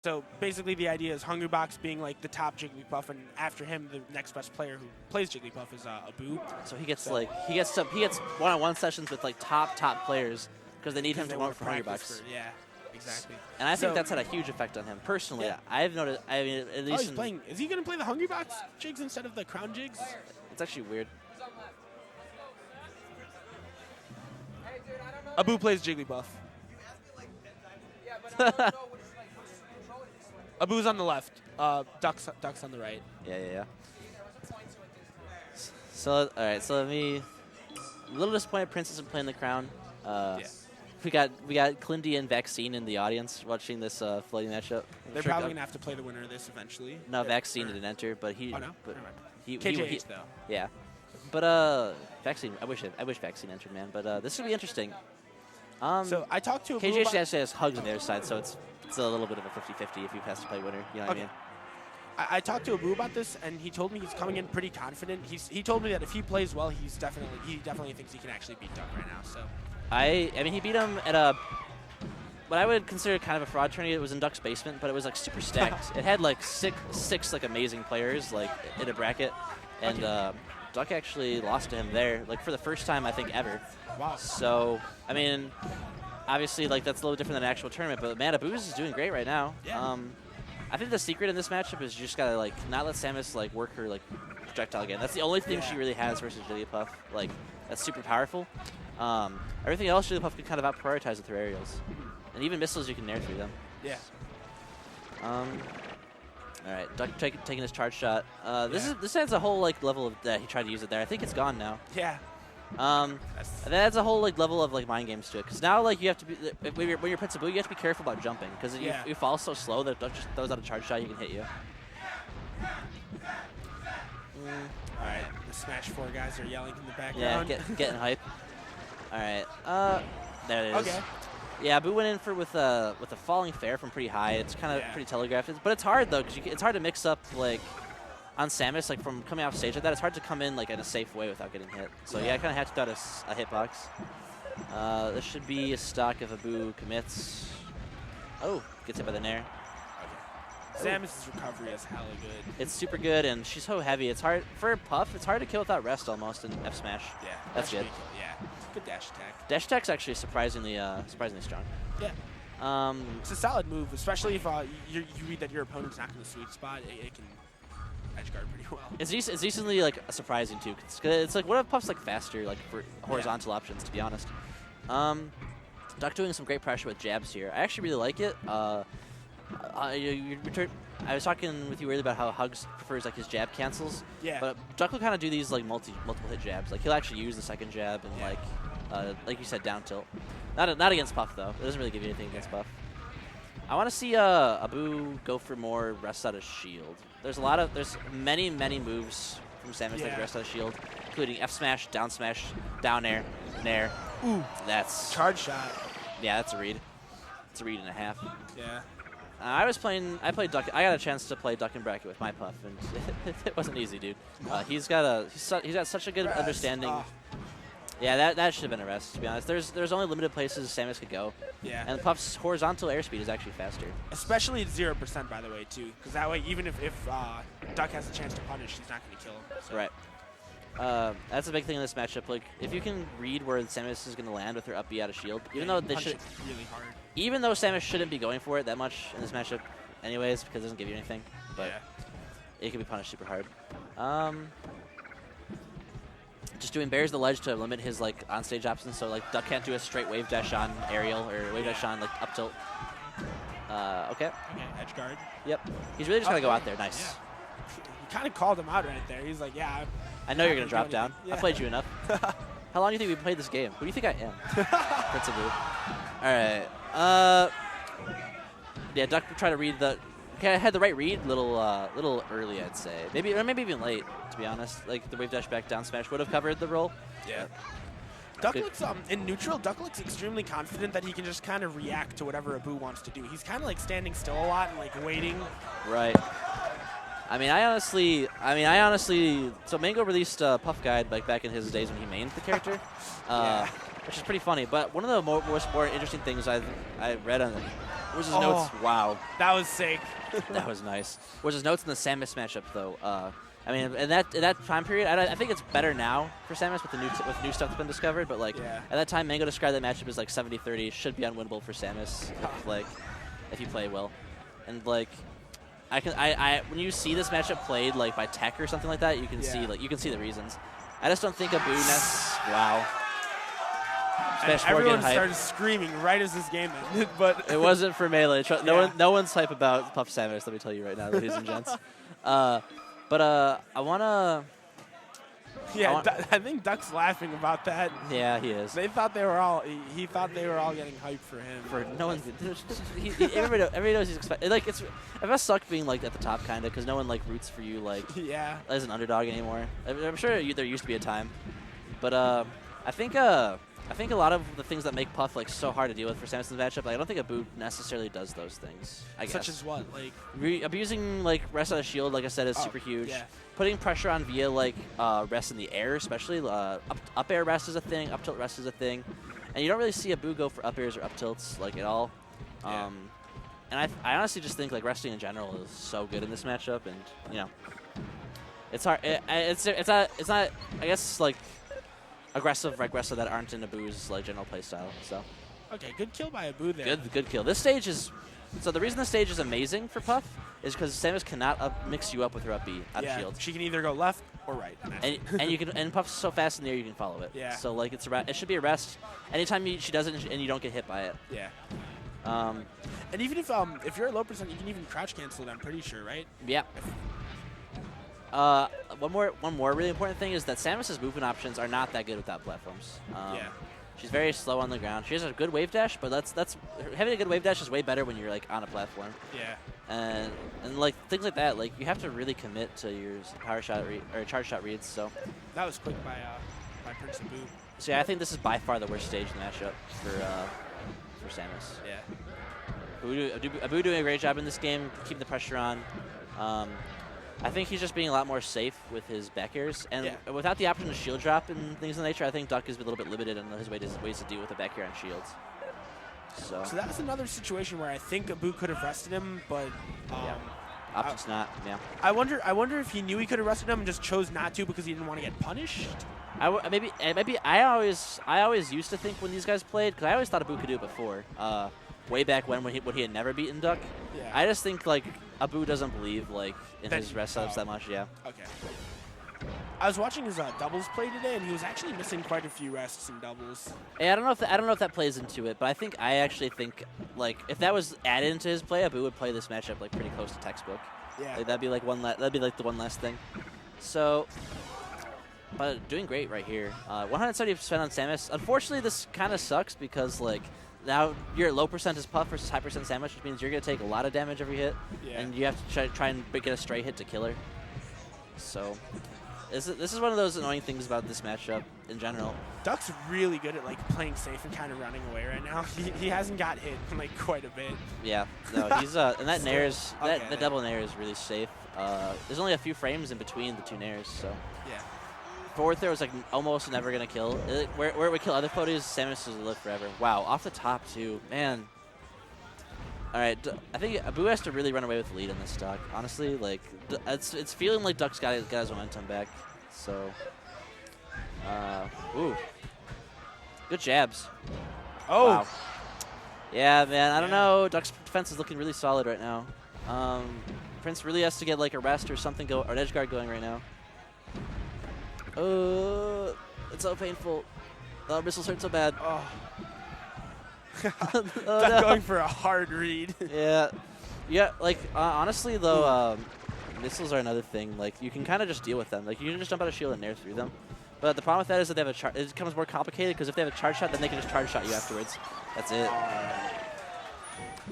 So basically, the idea is Hungrybox being like the top Jigglypuff, and after him, the next best player who plays Jigglypuff is Abu. So he gets he gets one-on-one sessions with like top players because they need him to go for Hungrybox. Yeah, exactly. And I think that's had a huge effect on him personally. Yeah. I've noticed. I mean, at least he's playing. Is he going to play the Hungrybox jigs instead of the Crown jigs? It's actually weird. Abu plays Jigglypuff. Abu's on the left. Duck's on the right. Yeah. So all right. So a little disappointed Prince isn't playing the crown. We got Clindy and Vaccine in the audience watching this floating matchup. They're probably gonna have to play the winner of this eventually. No, Vaccine didn't enter, but he. Oh no. But KJH though. Yeah, but Vaccine. I wish Vaccine entered, man. But this would be interesting. So I talked to KJH actually has Hugs on the other side, so it's a little bit of a 50-50 if he has to play winner. You know what I mean? I talked to Abu about this, and he told me he's coming in pretty confident. He told me that if he plays well, he definitely thinks he can actually beat Duck right now. So. I mean, he beat him at what I would consider kind of a fraud tourney. It was in Duck's basement, but it was like super stacked. It had like six like amazing players like in a bracket, and Duck actually lost to him there, like for the first time I think ever. Wow. So I mean, obviously like that's a little different than an actual tournament, but man, Abu's is doing great right now. Yeah. I think the secret in this matchup is you just gotta like not let Samus like work her like projectile again. That's the only thing she really has versus Jigglypuff. Like that's super powerful. Everything else, Jigglypuff can kind of out-prioritize with her aerials. And even missiles, you can nair through them. Yeah. All right, Duck taking his charge shot. This adds a whole like level of that he tried to use it there. I think it's gone now. Yeah. And that adds a whole like level of like mind games to it. Because now like you have to be when you're Prince Abu, you have to be careful about jumping because you fall so slow that Duck just throws out a charge shot, you can hit you. All right, the Smash 4 guys are yelling in the background. Yeah, getting hype. All right, there it is. Okay. Yeah, Abu went in with a falling fair from pretty high. It's kind of pretty telegraphed, but it's hard though because it's hard to mix up like on Samus like from coming off stage like that. It's hard to come in like in a safe way without getting hit. So yeah, I kind of had to throw out a hitbox. This should be a stock if Abu commits. Oh, gets hit by the nair. Samus' recovery is hella good. It's super good, and she's so heavy. It's hard for Puff. It's hard to kill without rest almost in F smash. Yeah, that's good. Yeah, good dash attack. Dash attack's actually surprisingly strong. Yeah. It's a solid move, especially if you read that your opponent's not in the sweet spot. It can edge guard pretty well. It's decently like surprising too. It's like what if Puff's like faster like for horizontal options? To be honest, Duck doing some great pressure with jabs here. I actually really like it. I was talking with you earlier about how Hugs prefers like his jab cancels. Yeah. But Duck will kind of do these like multiple hit jabs. Like he'll actually use the second jab and like you said, down tilt. Not against Puff though. It doesn't really give you anything against Puff. I want to see Abu go for more rest out of shield. There's many moves from Samus that rest out of shield, including F smash, down air, nair. Ooh, that's charge shot. Yeah, that's a read. It's a read and a half. Yeah. I played Duck. I got a chance to play Duck and Bracket with my Puff, and it wasn't easy, dude. He's got such a good understanding. Yeah, that should have been a rest, to be honest. There's only limited places Samus could go. Yeah. And Puff's horizontal airspeed is actually faster. Especially at 0%, by the way, too. Because that way, even if Duck has a chance to punish, he's not going to kill him. So. Right. That's a big thing in this matchup. Like, if you can read where Samus is going to land with her up B out of shield, even though they should, really hard. Even though Samus shouldn't be going for it that much in this matchup, anyways, because it doesn't give you anything. But it can be punished super hard. Just doing bears the ledge to limit his like on-stage options, so like Duck can't do a straight wave dash on aerial or wave dash on like up tilt. Okay. Okay, edge guard. Yep. He's really just gonna go out there. Nice. Yeah. He kind of called him out right there. He's like, yeah. I know you're gonna drop down. Yeah. I played you enough. How long do you think we played this game? Who do you think I am? Prince Abu. All right. Yeah, Duck tried to read the. Okay, I had the right read. Little early, I'd say. Maybe even late, to be honest. Like the wave dash back down smash would have covered the roll. Yeah. Duck looks in neutral. Duck looks extremely confident that he can just kind of react to whatever Abu wants to do. He's kind of like standing still a lot and like waiting. Right. I honestly. So Mango released Puff Guide like back in his days when he mained the character, which is pretty funny. But one of the more interesting things I read on Which is notes. Wow. That was sick. That was nice. Which is notes in the Samus matchup, though. I mean, in that time period, I think it's better now for Samus with the new stuff that's been discovered. But like at that time, Mango described that matchup as like 70-30. Should be unwinnable for Samus if you play well. And like when you see this matchup played like by tech or something like that, you can see the reasons. I just don't think Abu wow. And everyone started screaming right as this game ended, but it wasn't for Melee. No one's hype about Puff Samus, let me tell you right now, ladies and gents. I wanna. Yeah, I think Duck's laughing about that. Yeah, he is. They thought they were all. He thought they were all getting hyped for him. For no one. Everybody knows he's expected. Like it must suck being like at the top kind of because no one like roots for you like as an underdog anymore. I'm sure there used to be a time, but I think a lot of the things that make Puff like so hard to deal with for Samus's matchup, like, I don't think Abu necessarily does those things. I guess. Such as what? Like abusing like rest on a shield, like I said, is super huge. Yeah. Putting pressure on via like rest in the air, especially up air rest is a thing, up tilt rest is a thing, and you don't really see Abu go for up airs or up tilts like at all. Yeah. And I honestly just think like resting in general is so good in this matchup, and you know, it's hard. It's not I guess like aggressive that aren't in Abu's like general playstyle. So okay, good kill by Abu there. Good kill. This stage is the reason this stage is amazing for Puff is because Samus cannot mix you up with her up B out of shield. She can either go left or right. And you can Puff's so fast in the air you can follow it. Yeah. So like it should be a rest. Anytime she does it and you don't get hit by it. Yeah. And even if you're a low percent, you can even crouch cancel it. I'm pretty sure, right? Yeah. One more really important thing is that Samus's movement options are not that good without platforms. She's very slow on the ground. She has a good wave dash, but that's having a good wave dash is way better when you're like on a platform. Yeah. And like things like that, like you have to really commit to your power shot or charge shot reads. So that was quick by Prince Abu. So yeah, I think this is by far the worst stage in the matchup for Samus. Yeah. Abu doing a great job in this game, keeping the pressure on. I think he's just being a lot more safe with his back airs, and without the option to shield drop and things of that nature, I think Duck is a little bit limited in his ways to deal with the back air and shields. So that was another situation where I think Abu could have rested him, but options not. Yeah. I wonder if he knew he could have rested him and just chose not to because he didn't want to get punished. Maybe I always used to think when these guys played, because I always thought Abu could do it before. Way back when he had never beaten Duck. Yeah. I just think like Abu doesn't believe like in his rest setups that much. Yeah. Okay. I was watching his doubles play today, and he was actually missing quite a few rests in doubles. Yeah, I don't know if that plays into it, but I actually think like if that was added into his play, Abu would play this matchup like pretty close to textbook. Yeah. Like, that'd be like the one last thing. So, but doing great right here. 170% on Samus. Unfortunately, this kind of sucks because like now you're at low percent as Puff versus high percent Samus, which means you're gonna take a lot of damage every hit, and you have to try and get a straight hit to kill her. So. This is one of those annoying things about this matchup in general. Duck's really good at like playing safe and kind of running away right now. He hasn't got hit in like quite a bit. Yeah, no, he's and that nair is the double nair is really safe. There's only a few frames in between the two nairs, so yeah. Forward throw is like almost never gonna kill. Where it would kill other floaties, Samus will live forever. Wow, off the top too, man. All right, I think Abu has to really run away with the lead in this stock. Honestly, like it's feeling like Duck's got his momentum back. So, ooh, good jabs. Oh, wow. Yeah, man. I don't know. Duck's defense is looking really solid right now. Prince really has to get like a rest or something or an edge guard going right now. Oh, it's so painful. The missiles hurt so bad. Oh. Oh, Duck no. going for a hard read. Yeah. Like honestly though, missiles are another thing. Like you can kind of just deal with them. Like you can just jump out of shield and nair through them. But the problem with that is that they have it becomes more complicated because if they have a charge shot, then they can just charge shot you afterwards. That's it.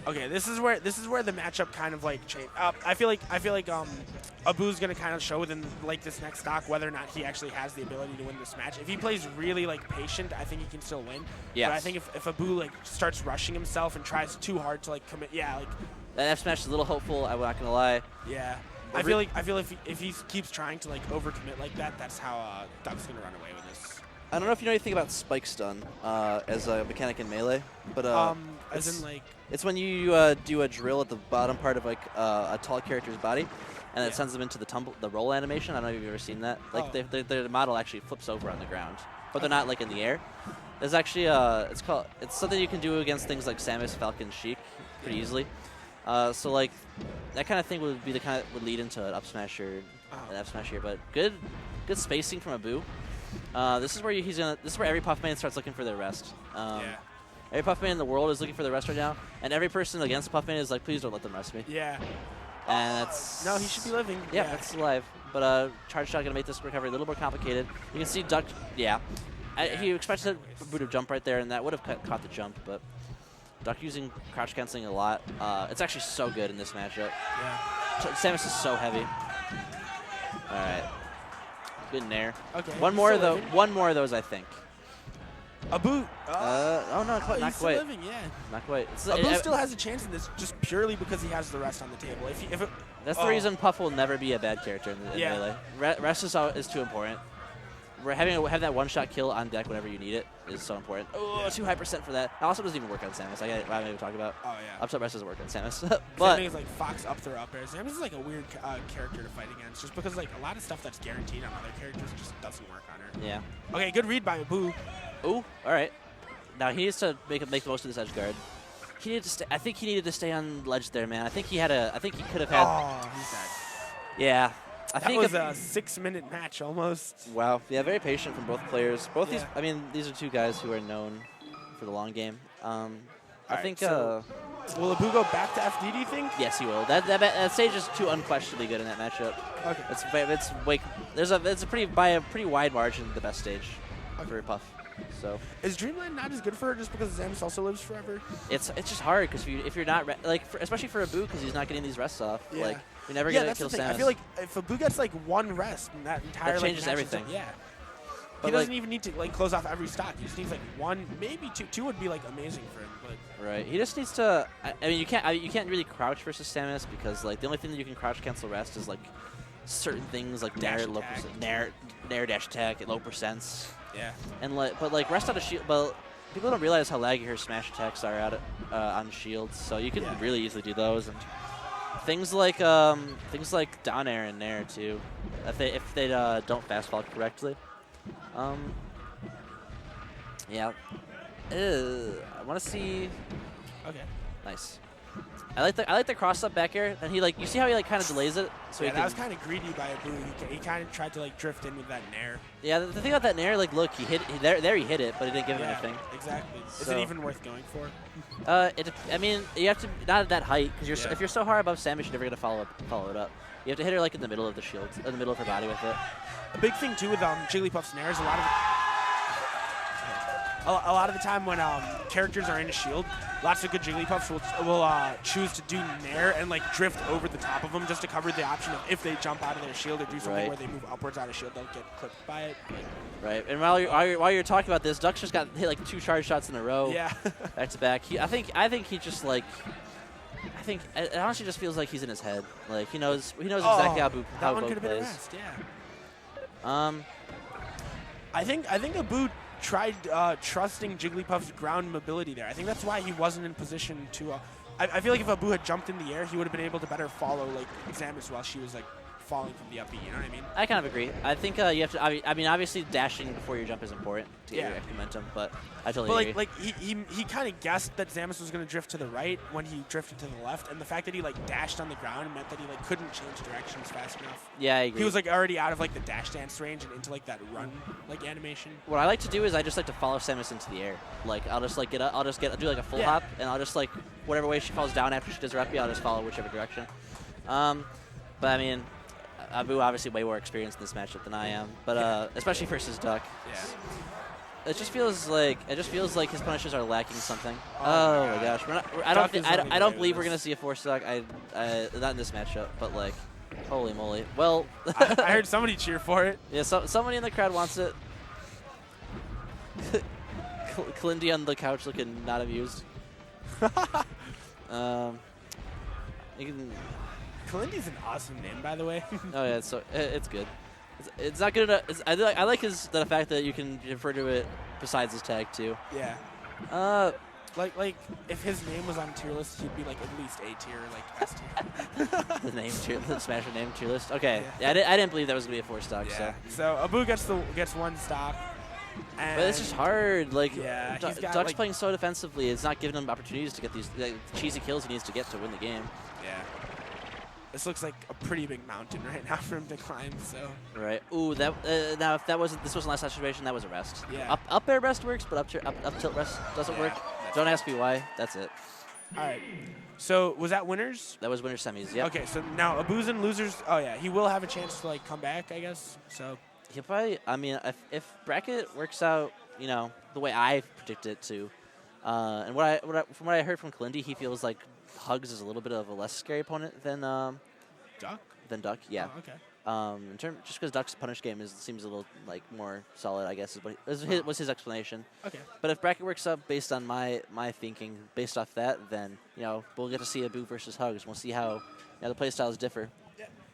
Okay, this is where the matchup kind of like changed. I feel like Abu's gonna kind of show within like this next stock whether or not he actually has the ability to win this match. If he plays really like patient, I think he can still win. Yeah. But I think if Abu like starts rushing himself and tries too hard to like commit, like that F smash is a little hopeful. I'm not gonna lie. Yeah. I feel if he keeps trying to like overcommit like that, that's how Duck's gonna run away with this. I don't know if you know anything about Spike Stun as a mechanic in Melee, but As in, like... It's when you do a drill at the bottom part of like a tall character's body, and it sends them into the roll animation. I don't know if you've ever seen that. Like the model actually flips over on the ground, but they're not like in the air. There's actually it's something you can do against things like Samus, Falcon, Sheik pretty easily. So like that kind of thing would be would lead into an up smash or an F smash here, but good spacing from Abu. This is where this is where every Puff main starts looking for their rest. Every Puff main in the world is looking for their rest right now, and every person against Puff main is like, please don't let them rest me. Yeah. And that's... No, he should be living. Yeah, that's alive. But charge shot going to make this recovery a little more complicated. You can see Duck, he expected Abu to jump right there, and that would have caught the jump, but Duck using crouch canceling a lot. It's actually so good in this matchup. Yeah. Samus is so heavy. All right. Good nair. Okay. One more of those, I think. Abu. Oh no, not quite. Living, yeah. Not quite. Abu still has a chance in this, just purely because he has the rest on the table. That's the reason Puff will never be a bad character in Melee. Rest is too important. Have that one-shot kill on deck whenever you need it is so important. Oh, too high percent for that. It also doesn't even work on Samus. I haven't even talked about. Oh yeah. Up tilt rest doesn't work on Samus. But Samus is like Fox up throw up air. Samus is like a weird character to fight against, just because like a lot of stuff that's guaranteed on other characters just doesn't work on her. Yeah. Okay, good read by Abu. Ooh, all right. Now he needs to make the most of this edge guard. He needed to I think he needed to stay on ledge there, man. I think he could have had. Oh, he's dead. Yeah. That was a 6-minute match almost. Wow. Yeah, very patient from both players. These are two guys who are known for the long game. I think. So will Abu go back to FD? Do you think? Yes, he will. That stage is too unquestionably good in that matchup. Okay. It's a pretty wide margin the best stage for Puff. So is Dreamland not as good for her just because Samus also lives forever? It's just hard because if you're not especially for Abu because he's not getting these rests off. Yeah. Like you're never gonna kill Samus. I feel like if Abu gets like one rest in that entire that changes everything. Yeah. But he doesn't even need to like close off every stock. He just needs like one, maybe two. Two would be like amazing for him. But right. He just needs to. I mean, you can't really crouch versus Samus because like the only thing that you can crouch cancel rest is like certain things like nair dash attack at low percents. Yeah. And but rest out of shield. But people don't realize how laggy her smash attacks are on shields. So you can really easily do those and things like down air and nair too. If they don't fast fall correctly. Yeah. I want to see. Okay. Nice. I like the cross up back air, and you see how he kind of delays it. So that was kind of greedy by Abu. He kind of tried to drift in with that nair. Yeah, the thing about that nair, look, he hit he hit it, but he didn't give him anything. Exactly. So, is it even worth going for? I mean, you have to not at that height because if you're so hard above Samus, you're never gonna follow it up. You have to hit her in the middle of the shield, in the middle of her body with it. A big thing too with Jigglypuff's nair is a lot of the time when characters are in a shield, lots of good Jigglypuffs will choose to do nair and drift over the top of them just to cover the option of if they jump out of their shield or do something where they move upwards out of shield, they'll get clipped by it. Right, and while you're talking about this, Duck's just got hit 2 charge shots in a row. Yeah. Back to back. I think he just it honestly just feels like he's in his head. He knows exactly how Abu plays. Yeah. I think Abu tried trusting Jigglypuff's ground mobility there. I think that's why he wasn't in position to. I feel like if Abu had jumped in the air, he would have been able to better follow Samus while she was falling from the up B. You know what I mean? I kind of agree. I think you have to. I mean, obviously dashing before your jump is important to get your momentum, but I totally agree. He kind of guessed that Samus was going to drift to the right when he drifted to the left, and the fact that he dashed on the ground meant that he couldn't change directions fast enough. Yeah, I agree. He was already out of the dash dance range and into that run animation. What I like to do is I just like to follow Samus into the air. I'll just get up, do a full hop, and I'll just whatever way she falls down after she does her up B, I'll just follow whichever direction. But I mean, Abu obviously way more experienced in this matchup than I am, but especially versus Duck. Yeah. It just feels like his punishes are lacking something. Oh my gosh, I don't believe we're gonna see a 4-stock. Not in this matchup, but holy moly. Well, I heard somebody cheer for it. Yeah, somebody in the crowd wants it. Kalindy on the couch looking not amused. You can. Kalindy's an awesome name, by the way. Oh yeah, it's good. It's not good enough. I like the fact that you can refer to it besides his tag too. Yeah. Like if his name was on tier list, he'd be like at least A tier, like S tier. The Smasher name tier list. Okay, Yeah. I didn't believe that was gonna be a 4 stock. Yeah. So Abu gets 1 stock. And But it's just hard. Like, yeah, he's got, Duck's like, playing so defensively. It's not giving him opportunities to get these cheesy kills he needs to get to win the game. Yeah. This looks like a pretty big mountain right now for him to climb. So. Right. Ooh, that now if this wasn't last situation, that was a rest. Yeah. Up air rest works, but up tilt rest doesn't work. Don't ask me why. That's it. All right. So was that winners? That was winner semis. Yeah. Okay. So now Abu's in losers. Oh yeah, he will have a chance to like come back, I guess. So. He'll probably. I mean, if bracket works out, you know, the way I predict it to, and from what I heard from Kalindi, he feels like Hugs is a little bit of a less scary opponent than Duck. Duck. Yeah. Oh, okay. Just because Duck's punish game seems a little like more solid, I guess was his explanation. Okay. But if bracket works out based on my thinking, based off that, then you know we'll get to see Abu versus Hugs. We'll see how the play styles differ.